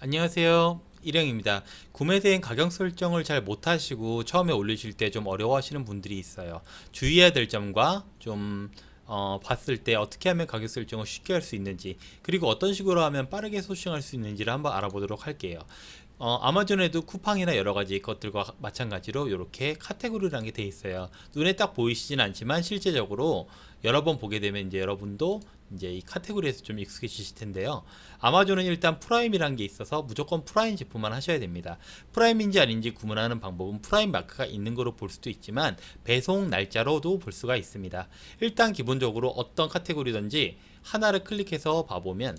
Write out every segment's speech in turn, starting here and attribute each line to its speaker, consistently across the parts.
Speaker 1: 안녕하세요. 일행입니다. 구매대행 가격 설정을 잘 못하시고 처음에 올리실 때 좀 어려워하시는 분들이 있어요. 주의해야 될 점과 좀 봤을 때 어떻게 하면 가격 설정을 쉽게 할 수 있는지, 그리고 어떤 식으로 하면 빠르게 소싱할 수 있는지를 한번 알아보도록 할게요. 아마존에도 쿠팡이나 여러 가지 것들과 마찬가지로 이렇게 카테고리라는 게 돼 있어요. 눈에 딱 보이시진 않지만 실제적으로 여러 번 보게 되면 이제 여러분도 이제 이 카테고리에서 좀 익숙해지실 텐데요. 아마존은 일단 프라임이라는 게 있어서 무조건 프라임 제품만 하셔야 됩니다. 프라임인지 아닌지 구분하는 방법은 프라임 마크가 있는 거로 볼 수도 있지만 배송 날짜로도 볼 수가 있습니다. 일단 기본적으로 어떤 카테고리든지 하나를 클릭해서 봐보면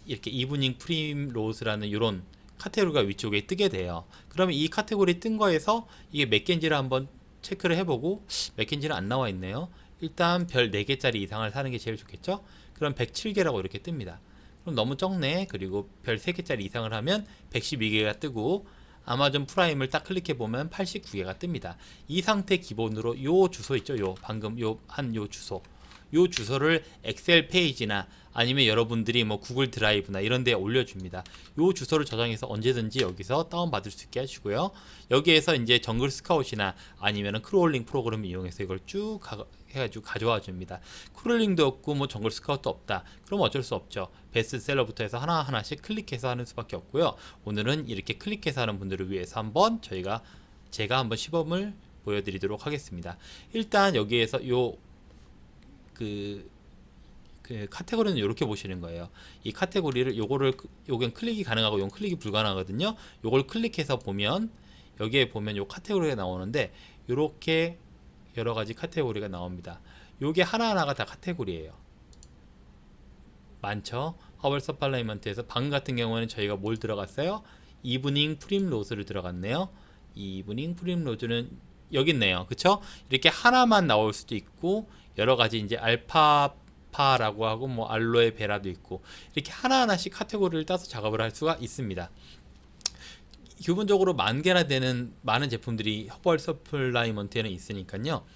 Speaker 1: 이렇게 이브닝 프림 로즈라는 이런 카테고리가 위쪽에 뜨게 돼요. 그러면 이 카테고리 뜬 거에서 이게 몇 개인지를 한번 체크를 해보고 몇 개인지는 안 나와 있네요. 일단 별 4개짜리 이상을 사는 게 제일 좋겠죠. 그럼 107개라고 이렇게 뜹니다. 그럼 너무 적네. 그리고 별 3개짜리 이상을 하면 112개가 뜨고, 아마존 프라임을 딱 클릭해 보면 89개가 뜹니다. 이 상태 기본으로 요 주소 있죠. 요 방금 요 주소, 요 주소를 엑셀 페이지나 아니면 여러분들이 뭐 구글 드라이브나 이런 데 올려줍니다. 요 주소를 저장해서 언제든지 여기서 다운받을 수 있게 하시고요. 여기에서 이제 정글 스카웃이나 아니면 크롤링 프로그램을 이용해서 이걸 쭉 해가지고 가져와 줍니다. 크롤링도 없고 뭐 정글 스카웃도 없다. 그럼 어쩔 수 없죠. 베스트셀러부터 해서 하나하나씩 클릭해서 하는 수밖에 없고요. 오늘은 이렇게 클릭해서 하는 분들을 위해서 한번 제가 한번 시범을 보여드리도록 하겠습니다. 일단 여기에서 그 카테고리는 이렇게 보시는 거예요. 이 카테고리를 요건 클릭이 가능하고 요건 클릭이 불가능하거든요. 요걸 클릭해서 보면 여기에 보면 요 카테고리가 나오는데 요렇게 여러 가지 카테고리가 나옵니다. 요게 하나하나가 다 카테고리예요. 많죠? 허벌 서플라이먼트에서 방금 같은 경우에는 저희가 뭘 들어갔어요? 이브닝 프림 로즈를 들어갔네요. 이브닝 프림 로즈는 여기 있네요. 그쵸? 이렇게 하나만 나올 수도 있고 여러 가지 이제 알파파라고 하고 뭐 알로에 베라도 있고 이렇게 하나하나씩 카테고리를 따서 작업을 할 수가 있습니다. 기본적으로 10,000개나 되는 많은 제품들이 허벌 서플라이먼트에는 있으니까요.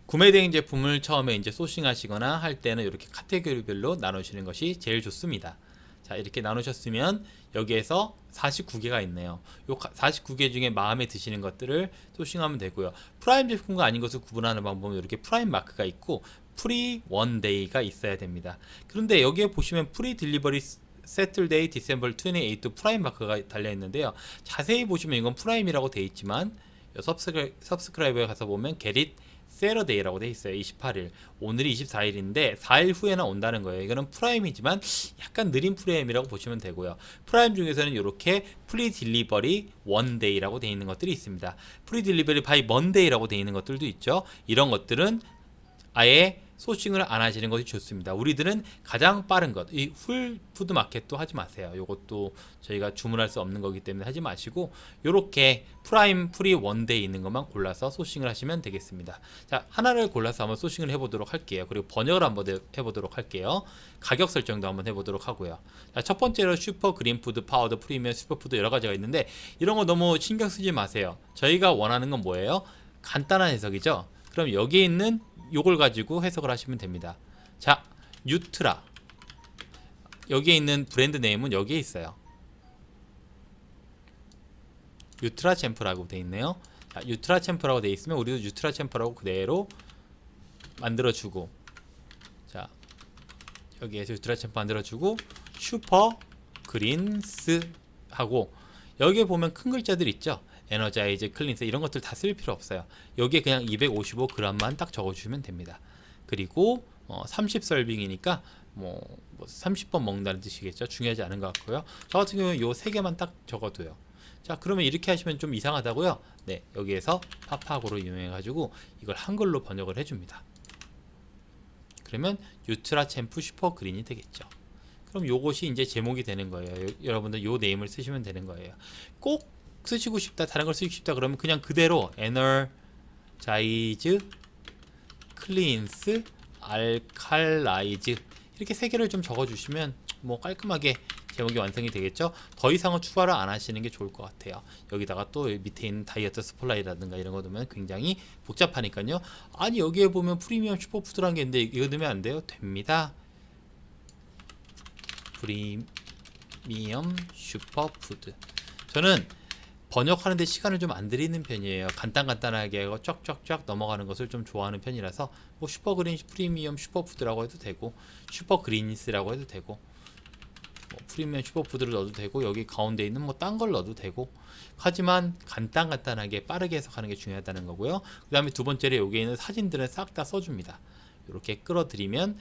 Speaker 1: 구매 대행 제품을 처음에 이제 소싱하시거나 할 때는 이렇게 카테고리별로 나누시는 것이 제일 좋습니다. 자, 이렇게 나누셨으면 여기에서 49개가 있네요. 요 49개 중에 마음에 드시는 것들을 소싱하면 되고요. 프라임 제품과 아닌 것을 구분하는 방법은 이렇게 프라임 마크가 있고 프리 원데이가 있어야 됩니다. 그런데 여기에 보시면 프리 딜리버리 세틀데이 디셈버 28도 프라임 마크가 달려 있는데요. 자세히 보시면 이건 프라임이라고 되어 있지만 서브스크라이버에 가서 보면 게릿 세러데이라고 돼 있어요. 28일. 오늘이 24일인데 4일 후에나 온다는 거예요. 이거는 프라임이지만 약간 느린 프라임이라고 보시면 되고요. 프라임 중에서는 이렇게 프리 딜리버리 원데이라고 돼 있는 것들이 있습니다. 프리 딜리버리 바이 먼데이라고 돼 있는 것들도 있죠. 이런 것들은 아예 소싱을 안 하시는 것이 좋습니다. 우리들은 가장 빠른 것, 이 풀푸드 마켓도 하지 마세요. 이것도 저희가 주문할 수 없는 거기 때문에 하지 마시고 이렇게 프라임 프리 원데이 있는 것만 골라서 소싱을 하시면 되겠습니다. 자, 하나를 골라서 한번 소싱을 해보도록 할게요. 그리고 번역을 한번 해보도록 할게요. 가격 설정도 한번 해보도록 하고요. 자, 첫 번째로 슈퍼 그린푸드, 파우더, 프리미엄, 슈퍼푸드 여러 가지가 있는데 이런 거 너무 신경 쓰지 마세요. 저희가 원하는 건 뭐예요? 간단한 해석이죠. 그럼 여기에 있는 요걸 가지고 해석을 하시면 됩니다. 자, 뉴트라. 여기에 있는 브랜드 네임은 여기에 있어요. 뉴트라 챔프라고 되어 있네요. 자, 뉴트라 챔프라고 되어 있으면 우리도 뉴트라 챔프라고 그대로 만들어주고, 자, 여기에서 뉴트라 챔프 만들어주고 슈퍼 그린스 하고, 여기에 보면 큰 글자들 있죠. 에너자이즈, 클린스 이런 것들 다 쓸 필요 없어요. 여기에 그냥 255g만 딱 적어주시면 됩니다. 그리고 30 설빙이니까 뭐 30번 먹는다는 뜻이겠죠. 중요하지 않은 것 같고요. 저 같은 경우는 요 3개만 딱 적어둬요. 자, 그러면 이렇게 하시면 좀 이상하다고요? 네, 여기에서 파파고로 이용해가지고 이걸 한글로 번역을 해줍니다. 그러면 유트라 챔프 슈퍼 그린이 되겠죠. 그럼 요것이 이제 제목이 되는 거예요. 여러분들 요 네임을 쓰시면 되는 거예요. 꼭 쓰시고 싶다, 다른 걸 쓰고 싶다 그러면 그냥 그대로 에너자이즈, 클린스, 알칼라이즈 이렇게 3개를 좀 적어주시면 뭐 깔끔하게 제목이 완성이 되겠죠. 더 이상은 추가를 안 하시는 게 좋을 것 같아요. 여기다가 또 밑에 있는 다이어트 스플라이라든가 이런 거 넣으면 굉장히 복잡하니까요. 아니 여기에 보면 프리미엄 슈퍼푸드라는 게 있는데 이거 넣으면 안 돼요? 됩니다. 프리미엄 슈퍼푸드. 저는 번역하는데 시간을 좀 안 들이는 편이에요. 간단하게 하고 쫙쫙쫙 넘어가는 것을 좀 좋아하는 편이라서 뭐 슈퍼그린 프리미엄 슈퍼푸드라고 해도 되고 슈퍼그린이스라고 해도 되고 뭐 프리미엄 슈퍼푸드를 넣어도 되고 여기 가운데 있는 뭐 딴 걸 넣어도 되고, 하지만 간단하게 빠르게 해석하는 게 중요하다는 거고요. 그 다음에 두 번째로 여기에 있는 사진들은 싹 다 써줍니다. 이렇게 끌어들이면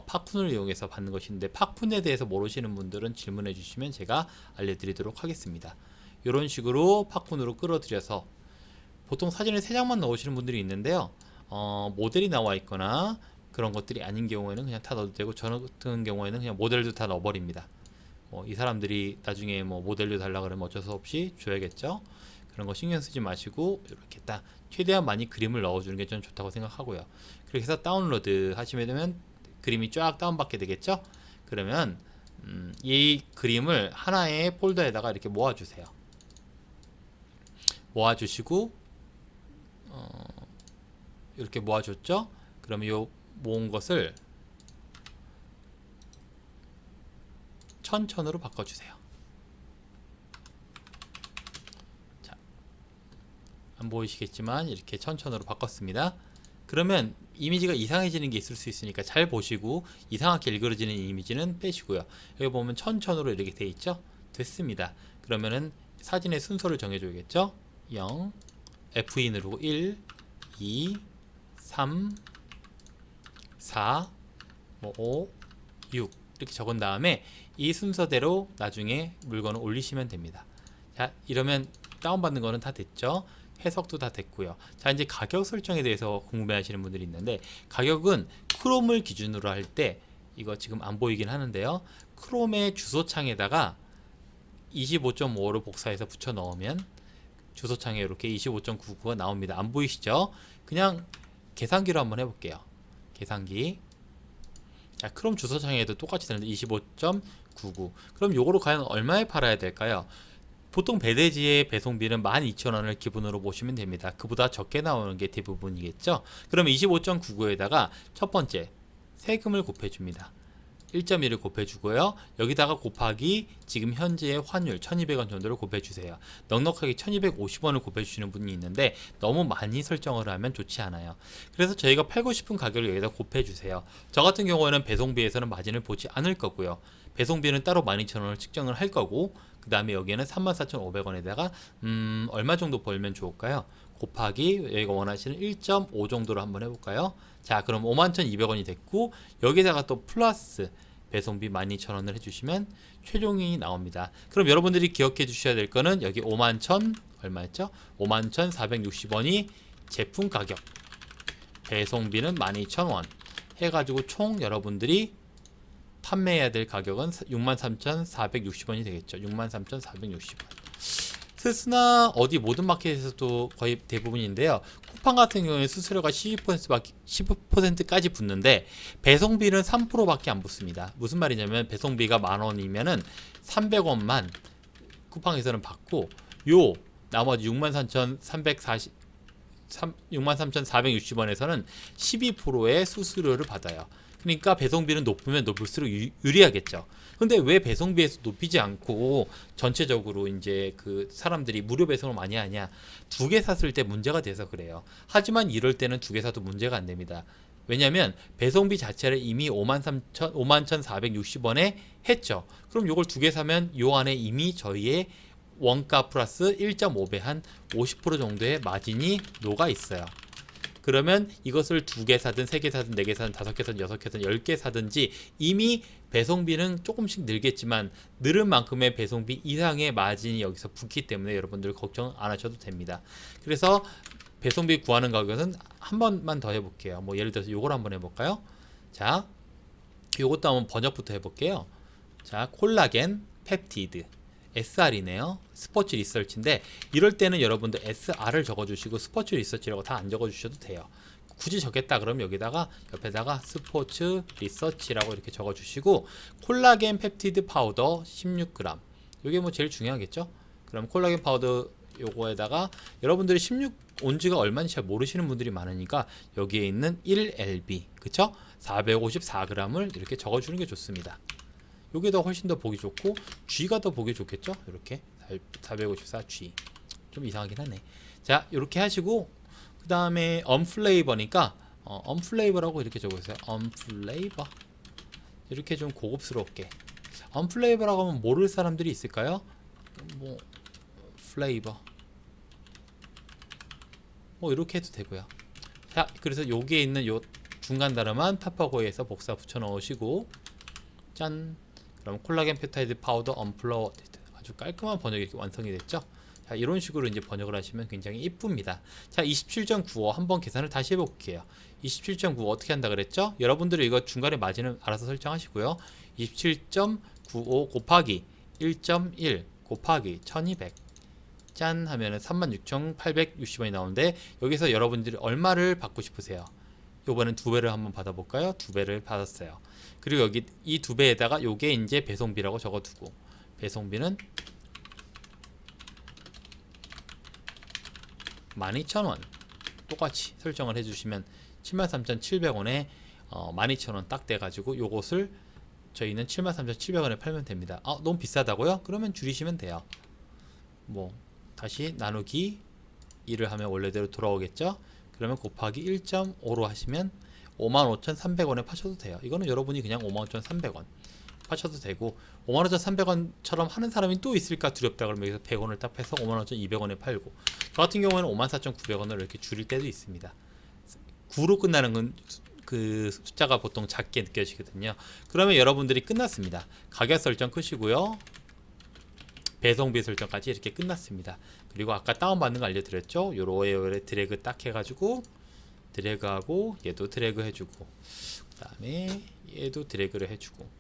Speaker 1: 팝쿤을 이용해서 받는 것인데, 팝쿤에 대해서 모르시는 분들은 질문해 주시면 제가 알려드리도록 하겠습니다. 이런 식으로 팝쿤으로 끌어들여서, 보통 사진을 3장만 넣으시는 분들이 있는데요, 모델이 나와 있거나 그런 것들이 아닌 경우에는 그냥 다 넣어도 되고, 저 같은 경우에는 그냥 모델도 다 넣어버립니다. 이 사람들이 나중에 뭐 모델료 달라 그러면 어쩔 수 없이 줘야겠죠. 그런 거 신경 쓰지 마시고 이렇게 딱 최대한 많이 그림을 넣어주는 게 좀 좋다고 생각하고요. 그렇게 해서 다운로드 하시면 되면 그림이 쫙 다운받게 되겠죠. 그러면 이 그림을 하나의 폴더에다가 이렇게 모아주세요. 모아주시고 이렇게 모아줬죠. 그러면 이 모은 것을 1000으로 바꿔주세요. 자, 안 보이시겠지만 이렇게 1000으로 바꿨습니다. 그러면 이미지가 이상해지는 게 있을 수 있으니까 잘 보시고, 이상하게 일그러지는 이미지는 빼시고요. 여기 보면 1000으로 이렇게 돼 있죠. 됐습니다. 그러면은 사진의 순서를 정해줘야겠죠. 0, F2 누르고 1, 2, 3, 4, 5, 6 이렇게 적은 다음에 이 순서대로 나중에 물건을 올리시면 됩니다. 자, 이러면 다운받는 거는 다 됐죠. 해석도 다 됐고요. 자, 이제 가격 설정에 대해서 궁금해하시는 분들이 있는데, 가격은 크롬을 기준으로 할 때, 이거 지금 안 보이긴 하는데요, 크롬의 주소창에다가 25.5로 복사해서 붙여 넣으면 주소창에 이렇게 25.99가 나옵니다. 안 보이시죠? 그냥 계산기로 한번 해볼게요. 계산기. 자, 크롬 주소창에도 똑같이 되는데 25.99. 그럼 요거로 과연 얼마에 팔아야 될까요? 보통 배대지의 배송비는 12,000원을 기본으로 보시면 됩니다. 그보다 적게 나오는 게 대부분이겠죠. 그러면 25.99에다가 첫 번째 세금을 곱해줍니다. 1.1을 곱해주고요. 여기다가 곱하기 지금 현재의 환율 1200원 정도를 곱해주세요. 넉넉하게 1250원을 곱해주시는 분이 있는데 너무 많이 설정을 하면 좋지 않아요. 그래서 저희가 팔고 싶은 가격을 여기다 곱해주세요. 저 같은 경우에는 배송비에서는 마진을 보지 않을 거고요. 배송비는 따로 12,000원을 측정을 할 거고, 그 다음에 여기에는 34,500원에다가 얼마 정도 벌면 좋을까요? 곱하기 여기가 원하시는 1.5 정도로 한번 해볼까요? 자, 그럼 51,200원이 됐고, 여기다가 또 플러스 배송비 12,000원을 해주시면 최종이 나옵니다. 그럼 여러분들이 기억해 주셔야 될 거는 여기 51,000 얼마였죠? 51,460원이 제품 가격, 배송비는 12,000원 해가지고 총 여러분들이 판매해야 될 가격은 63,460원이 되겠죠. 63,460원. 스스나 어디 모든 마켓에서도 거의 대부분인데요, 쿠팡 같은 경우에 수수료가 12%까지 붙는데 배송비는 3%밖에 안 붙습니다. 무슨 말이냐면 배송비가 10,000원이면은 300원만 쿠팡에서는 받고, 요 나머지 63,460원에서는 12%의 수수료를 받아요. 그러니까 배송비는 높으면 높을수록 유리하겠죠. 근데 왜 배송비에서 높이지 않고 전체적으로 이제 그 사람들이 무료 배송을 많이 하냐? 2개 샀을 때 문제가 돼서 그래요. 하지만 이럴 때는 2개 사도 문제가 안 됩니다. 왜냐면 배송비 자체를 이미 51,460원에 했죠. 그럼 요걸 2개 사면 요 안에 이미 저희의 원가 플러스 1.5배 한 50% 정도의 마진이 녹아 있어요. 그러면 이것을 2개 사든 3개 사든 4개 사든 5개 사든 6개 사든 10개 사든지 이미 배송비는 조금씩 늘겠지만 늘은 만큼의 배송비 이상의 마진이 여기서 붙기 때문에 여러분들 걱정 안 하셔도 됩니다. 그래서 배송비 구하는 가격은 한 번만 더 해볼게요. 뭐 예를 들어서 요걸 한번 해볼까요? 자, 요것도 한번 번역부터 해볼게요. 자, 콜라겐 펩티드 SR이네요. 스포츠 리서치인데 이럴 때는 여러분들 SR을 적어주시고 스포츠 리서치라고 다 안 적어주셔도 돼요. 굳이 적겠다 그러면 여기다가 옆에다가 스포츠 리서치라고 이렇게 적어주시고, 콜라겐 펩티드 파우더 16g, 이게 뭐 제일 중요하겠죠. 그럼 콜라겐 파우더 요거에다가 여러분들이 16 온지가 얼마인지 잘 모르시는 분들이 많으니까 여기에 있는 1lb 그쵸? 454g을 이렇게 적어주는 게 좋습니다. 요게 더 훨씬 더 보기 좋고 G가 더 보기 좋겠죠. 이렇게 454G 좀 이상하긴 하네. 자, 이렇게 하시고 그 다음에 언플레이버니까 언플레이버라고 이렇게 적어주세요. 언플레이버 이렇게 좀 고급스럽게. 언플레이버라고 하면 모를 사람들이 있을까요? 뭐 플레이버 뭐 이렇게 해도 되고요. 자, 그래서 여기에 있는 요 중간 단어만 파파고에서 복사 붙여 넣으시고 짠. 그럼 콜라겐 펩타이드 파우더 언플러워드 아주 깔끔한 번역이 이렇게 완성이 됐죠. 자, 이런 식으로 이제 번역을 하시면 굉장히 이쁩니다. 자, 27.95 한번 계산을 다시 해볼게요. 27.95 어떻게 한다 그랬죠? 여러분들이 이거 중간에 마진은 알아서 설정하시고요. 27.95 곱하기 1.1 곱하기 1200 짠 하면은 36,860원이 나오는데 여기서 여러분들이 얼마를 받고 싶으세요? 요번엔 2배를 한번 받아볼까요? 2배를 받았어요. 그리고 여기 이 2배에다가 요게 이제 배송비라고 적어두고 배송비는 12,000원 똑같이 설정을 해주시면 73,700원에 12,000원 딱 돼가지고 요것을 저희는 73,700원에 팔면 됩니다. 너무 비싸다고요? 그러면 줄이시면 돼요. 뭐 다시 나누기 2를 하면 원래대로 돌아오겠죠. 그러면 곱하기 1.5로 하시면 55,300원에 파셔도 돼요. 이거는 여러분이 그냥 55,300원 파셔도 되고 55,300원처럼 하는 사람이 또 있을까 두렵다 그러면 여기서 100원을 딱 해서 55,200원에 팔고 저 같은 경우에는 54,900원을 이렇게 줄일 때도 있습니다. 9로 끝나는 건 그 숫자가 보통 작게 느껴지거든요. 그러면 여러분들이 끝났습니다. 가격 설정 끄시고요. 배송비 설정까지 이렇게 끝났습니다. 그리고 아까 다운받는 거 알려드렸죠? 요로에 드래그 딱 해가지고 드래그하고 얘도 드래그 해주고 그 다음에 얘도 드래그를 해주고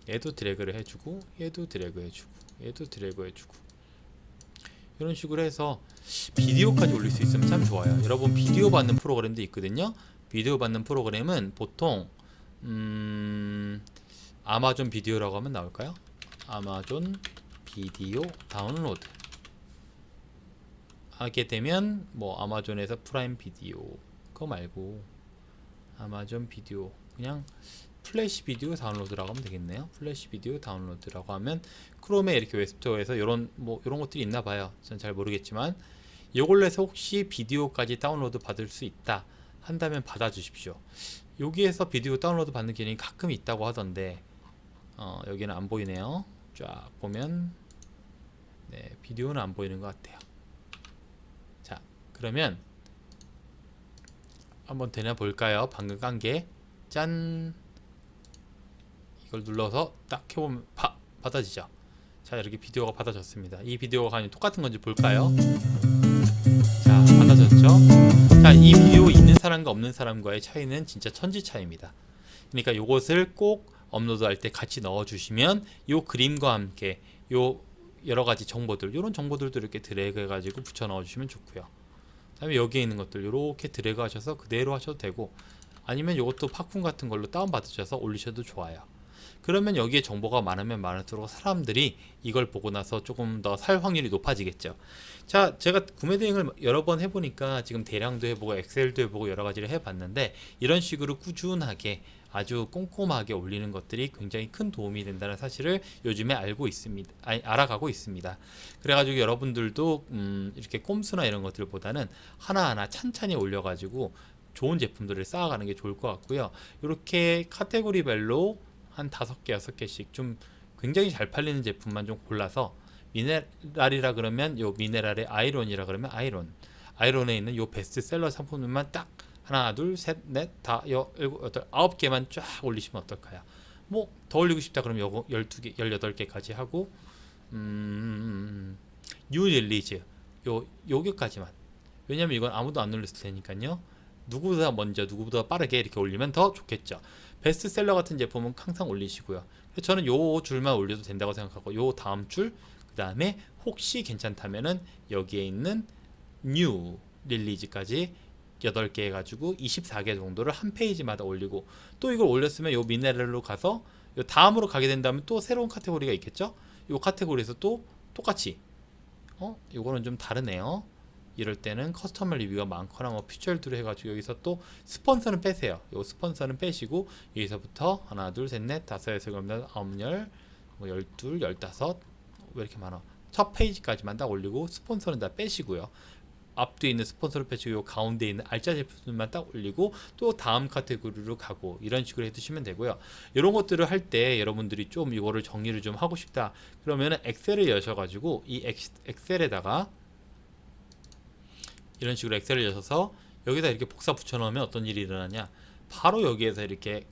Speaker 1: 얘도 드래그를 해주고 얘도 드래그 해주고 얘도 드래그 해주고 이런 식으로 해서 비디오까지 올릴 수 있으면 참 좋아요. 여러분 비디오 받는 프로그램도 있거든요. 비디오 받는 프로그램은 보통 아마존 비디오라고 하면 나올까요? 아마존 비디오 다운로드 하게 되면 뭐 아마존에서 프라임 비디오 그거 말고 아마존 비디오 그냥 플래시 비디오 다운로드라고 하면 되겠네요. 플래시 비디오 다운로드라고 하면 크롬에 이렇게 웹스토어에서 이런 것들이 있나 봐요. 전 잘 모르겠지만 이걸로 해서 혹시 비디오까지 다운로드 받을 수 있다 한다면 받아 주십시오. 여기에서 비디오 다운로드 받는 기능이 가끔 있다고 하던데 여기는 안 보이네요. 쫙 보면 네, 비디오는 안 보이는 것 같아요. 자, 그러면 한번 되나 볼까요? 방금 깐 게 짠 이걸 눌러서 딱 해보면 받아지죠. 자, 이렇게 비디오가 받아졌습니다. 이 비디오가 과연 똑같은 건지 볼까요? 자, 받아졌죠. 자, 이 비디오 있는 사람과 없는 사람과의 차이는 진짜 천지 차이입니다. 그러니까 이것을 꼭 업로드할 때 같이 넣어주시면 이 그림과 함께 요 여러가지 정보들 이런 정보들도 이렇게 드래그 해가지고 붙여 넣어주시면 좋고요. 그 다음에 여기에 있는 것들 이렇게 드래그 하셔서 그대로 하셔도 되고 아니면 이것도 팝콘 같은 걸로 다운받으셔서 올리셔도 좋아요. 그러면 여기에 정보가 많으면 많을수록 사람들이 이걸 보고 나서 조금 더 살 확률이 높아지겠죠. 자, 제가 구매 대행을 여러 번 해보니까 지금 대량도 해보고 엑셀도 해보고 여러 가지를 해봤는데 이런 식으로 꾸준하게 아주 꼼꼼하게 올리는 것들이 굉장히 큰 도움이 된다는 사실을 요즘에 알아가고 있습니다. 그래가지고 여러분들도 이렇게 꼼수나 이런 것들보다는 하나하나 찬찬히 올려가지고 좋은 제품들을 쌓아가는 게 좋을 것 같고요. 이렇게 카테고리별로 한 5개, 6개씩 좀 굉장히 잘 팔리는 제품만 좀 골라서 미네랄이라 그러면 요 미네랄의 아이론이라 그러면 아이론에 있는 요 베스트셀러 상품들만 딱 하나, 둘, 셋, 넷, 다, 일곱, 여덟, 9개만 쫙 올리시면 어떨까요? 뭐 더 올리고 싶다 그러면 요거 12개, 18개까지 하고 뉴 릴리즈 요게까지만. 왜냐면 이건 아무도 안 눌렀을 테니까요. 누구보다 먼저 누구보다 빠르게 이렇게 올리면 더 좋겠죠. 베스트셀러 같은 제품은 항상 올리시고요. 저는 요 줄만 올려도 된다고 생각하고 요 다음 줄 그 다음에 혹시 괜찮다면은 여기에 있는 뉴 릴리즈까지 8개 해가지고 24개 정도를 한 페이지마다 올리고 또 이걸 올렸으면 요 미네랄로 가서 요 다음으로 가게 된다면 또 새로운 카테고리가 있겠죠. 요 카테고리에서 또 똑같이 요거는 좀 다르네요. 이럴 때는 커스터머 리뷰가 많거나 뭐 퓨처얼드로 해가지고 여기서 또 스폰서는 빼세요. 요 스폰서는 빼시고 여기서부터 하나 둘셋넷 다섯 여섯 일곱 아홉 열뭐 열둘 열다섯 왜 이렇게 많아? 첫 페이지까지만 딱 올리고 스폰서는 다 빼시고요. 앞뒤에 있는 스폰서를 빼시고 가운데 있는 알짜 제품만 딱 올리고 또 다음 카테고리로 가고 이런 식으로 해두시면 되고요. 이런 것들을 할 때 여러분들이 좀 이거를 정리를 좀 하고 싶다 그러면은 엑셀을 여셔가지고 이 엑셀에다가 이런 식으로 엑셀을 여셔서 여기다 이렇게 복사 붙여 넣으면 어떤 일이 일어나냐, 바로 여기에서 이렇게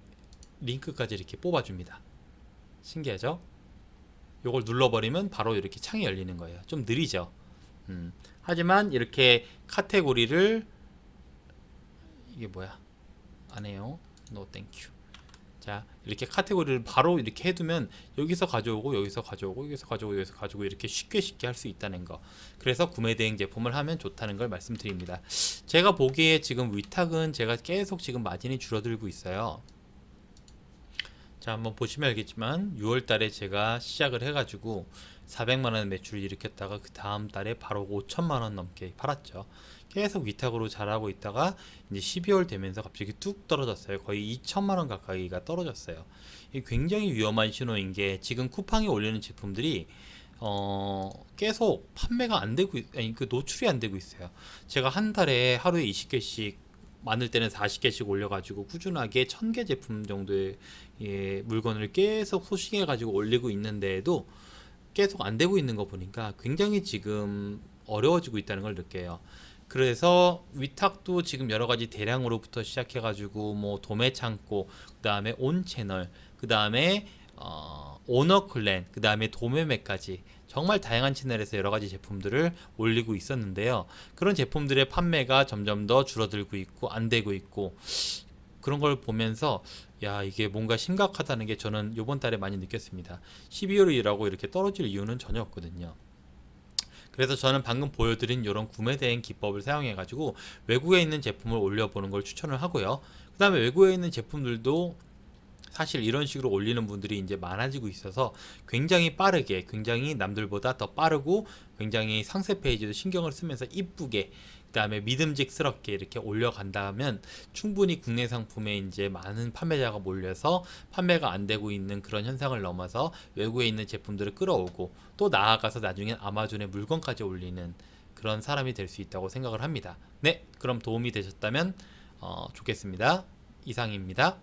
Speaker 1: 링크까지 이렇게 뽑아줍니다. 신기하죠? 요걸 눌러버리면 바로 이렇게 창이 열리는 거예요. 좀 느리죠. 하지만 이렇게 카테고리를 이게 뭐야 안 해요. No thank you. 자, 이렇게 카테고리를 바로 이렇게 해두면 여기서 가져오고 여기서 가져오고 여기서 가져오고 여기서 가져오고 이렇게 쉽게 할 수 있다는 거. 그래서 구매 대행 제품을 하면 좋다는 걸 말씀드립니다. 제가 보기에 지금 위탁은 제가 계속 지금 마진이 줄어들고 있어요. 자, 한번 보시면 알겠지만 6월 달에 제가 시작을 해가지고 400만원 매출을 일으켰다가 그 다음 달에 바로 5천만원 넘게 팔았죠. 계속 위탁으로 잘하고 있다가 이제 12월 되면서 갑자기 뚝 떨어졌어요. 거의 2천만원 가까이가 떨어졌어요. 이게 굉장히 위험한 신호인 게 지금 쿠팡에 올리는 제품들이 계속 판매가 안 되고 아니 그 노출이 안 되고 있어요. 제가 한 달에 하루에 20개씩 많을 때는 40개씩 올려가지고 꾸준하게 1000개 제품 정도의 물건을 계속 소싱해가지고 올리고 있는데도 계속 안 되고 있는 거 보니까 굉장히 지금 어려워지고 있다는 걸 느껴요. 그래서 위탁도 지금 여러 가지 대량으로부터 시작해가지고 뭐 도매 창고, 그 다음에 온 채널, 그 다음에 오너 클랜, 그 다음에 도매매까지 정말 다양한 채널에서 여러 가지 제품들을 올리고 있었는데요. 그런 제품들의 판매가 점점 더 줄어들고 있고 안 되고 있고 그런 걸 보면서 야, 이게 뭔가 심각하다는 게 저는 이번 달에 많이 느꼈습니다. 12월이라고 이렇게 떨어질 이유는 전혀 없거든요. 그래서 저는 방금 보여드린 이런 구매 대행 기법을 사용해 가지고 외국에 있는 제품을 올려보는 걸 추천을 하고요. 그 다음에 외국에 있는 제품들도 사실 이런 식으로 올리는 분들이 이제 많아지고 있어서 굉장히 빠르게, 굉장히 남들보다 더 빠르고 굉장히 상세 페이지도 신경을 쓰면서 이쁘게, 그 다음에 믿음직스럽게 이렇게 올려간다면 충분히 국내 상품에 이제 많은 판매자가 몰려서 판매가 안 되고 있는 그런 현상을 넘어서 외국에 있는 제품들을 끌어오고 또 나아가서 나중에 아마존에 물건까지 올리는 그런 사람이 될 수 있다고 생각을 합니다. 네, 그럼 도움이 되셨다면 좋겠습니다. 이상입니다.